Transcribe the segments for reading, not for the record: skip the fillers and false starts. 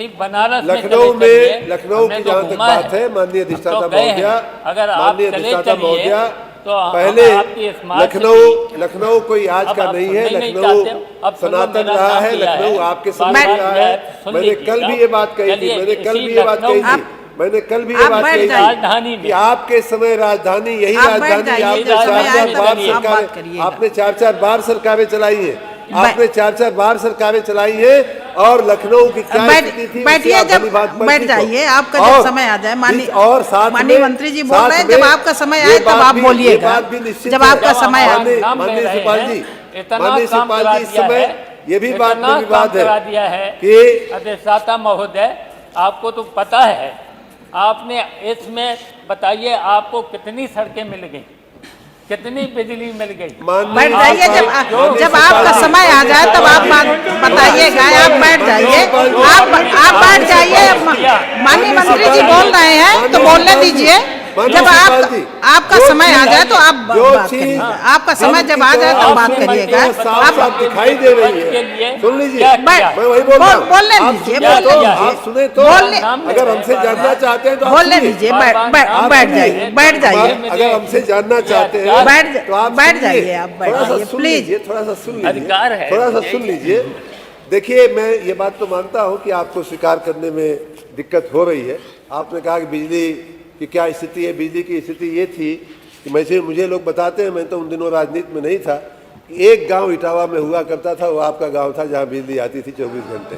बनारस लखनऊ में लखनऊ की जहाँ तक बात है, माननीय अधिष्ठाता महोदया, माननीय अधिष्ठाता महोदया, पहले लखनऊ कोई आज का नहीं है, लखनऊ सनातन रहा है, लखनऊ आपके समय रहा है। मैंने कल भी ये बात कही थी, मैंने कल भी ये बात कही थी कि आपके समय राजधानी यही राजधानी, आपने 4-4 बार सरकारें चलाई है, आपने 4-4 बार सरकारें चलाई है, और लखनऊ की क्या स्थिति थी, बैठिए, जब बैठ जाइए, आपका जब समय आ जाए। और साथ माननीय मंत्री जी बोल रहे हैं, जब आपका समय आए तब आप बोलिएगा, जब आपका समय आए। माननीय शिवपाल जी, इस समय ये भी बात में विवाद है कि अधिष्ठाता महोदय, आपको तो पता है, आपने इसमें बताइए आपको कितनी सड़कें मिल गई, कितनी बिजली मिल गई। बैठ जाइए, जब आपका समय आ जाए तब आप बताइएगा। आप बैठ जाइए, आप बैठ जाइए। माननीय मंत्री जी बोल रहे हैं तो बोलने दीजिए। जब आपका समय आ जाए तो आप बात करिए। आपका समय जब आ जाए तब बात करिएगा। आप दिखाई दे रही है, सुन लीजिए, मैं वही बोल रहा हूँ, बोलने दीजिए, आप सुने तो, अगर हमसे जानना चाहते हैं तो बोलने दीजिए। बैठ जाइए, बैठ जाइए। अगर हमसे जानना चाहते हैं तो आप बैठ जाइए, आप बैठिए प्लीज। थोड़ा सा सुन लीजिए, थोड़ा सा सुन लीजिए। देखिए, मैं ये बात तो मानता हूँ कि आपको स्वीकार करने में दिक्कत हो रही है। आपने कहा कि बिजली की क्या स्थिति है। बिजली की स्थिति ये थी कि मुझे लोग बताते हैं, मैं तो उन दिनों राजनीति में नहीं था, कि एक गांव इटावा में हुआ करता था, वो आपका गांव था, जहां बिजली आती थी 24 घंटे।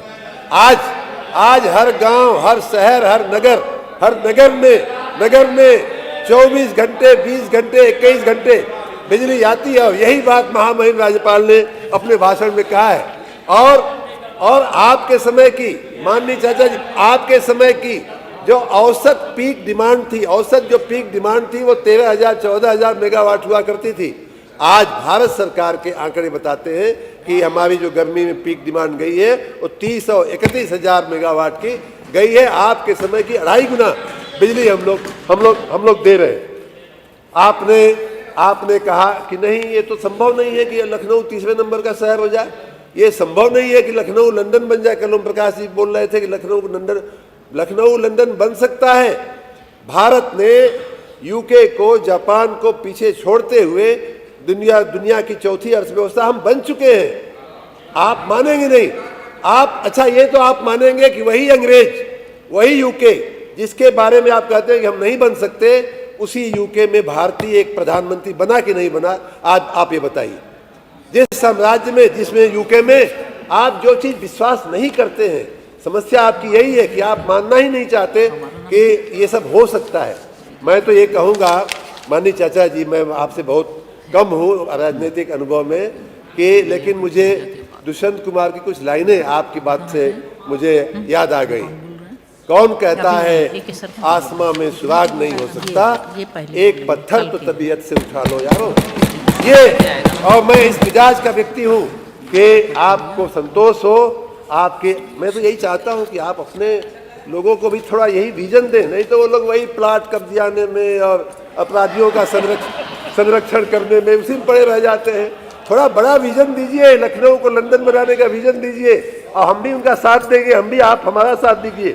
आज हर गांव, हर शहर, हर नगर में 24 घंटे, 20 घंटे, 21 घंटे बिजली आती है। और यही बात महामहिम राज्यपाल ने अपने भाषण में कहा है। और आपके समय की, माननीय चाचा जी, आपके समय की जो औसत पीक डिमांड थी, वो 13,000-14,000 मेगावाट हुआ करती थी। आज भारत सरकार के आंकड़े बताते हैं कि हमारी जो गर्मी में पीक डिमांड गई है वो 30,000 मेगावाट की गई है। आपके समय की 2.5 गुना बिजली हम लोग दे रहे हैं। आपने कहा कि नहीं, ये तो संभव नहीं है कि लखनऊ तीसरे नंबर का शहर हो जाए, ये संभव नहीं है कि लखनऊ लंदन बन जाए। कल ओम प्रकाश जी बोल रहे थे कि लखनऊ लंदन बन सकता है। भारत ने यूके को, जापान को पीछे छोड़ते हुए दुनिया की चौथी अर्थव्यवस्था हम बन चुके हैं। आप मानेंगे नहीं, अच्छा ये तो आप मानेंगे कि वही अंग्रेज, वही यूके जिसके बारे में आप कहते हैं कि हम नहीं बन सकते, उसी यूके में भारतीय एक प्रधानमंत्री बना कि नहीं बना? आज आप ये बताइए। जिस साम्राज्य में, जिसमें यूके में आप जो चीज विश्वास नहीं करते हैं, समस्या आपकी यही है कि आप मानना ही नहीं चाहते कि ये सब हो सकता है। मैं तो ये कहूँगा माननीय चाचा जी, मैं आपसे बहुत कम हूँ राजनीतिक अनुभव में, कि लेकिन मुझे दुष्यंत कुमार की कुछ लाइनें आपकी बात से मुझे याद आ गई। कौन कहता है आसमां में सुराग नहीं हो सकता, एक पत्थर तो तबीयत से उठा लो यारो। ये, और मैं इस मिजाज का व्यक्ति हूँ कि आपको संतोष हो आपके। मैं तो यही चाहता हूं कि आप अपने लोगों को भी थोड़ा यही विजन दें, नहीं तो वो लोग वही प्लाट कब्जाने में और अपराधियों का संरक्षण करने में उसी में पड़े रह जाते हैं। थोड़ा बड़ा विजन दीजिए, लखनऊ को लंदन बनाने का विजन दीजिए, और हम भी उनका साथ देंगे, हम भी, आप हमारा साथ दीजिए।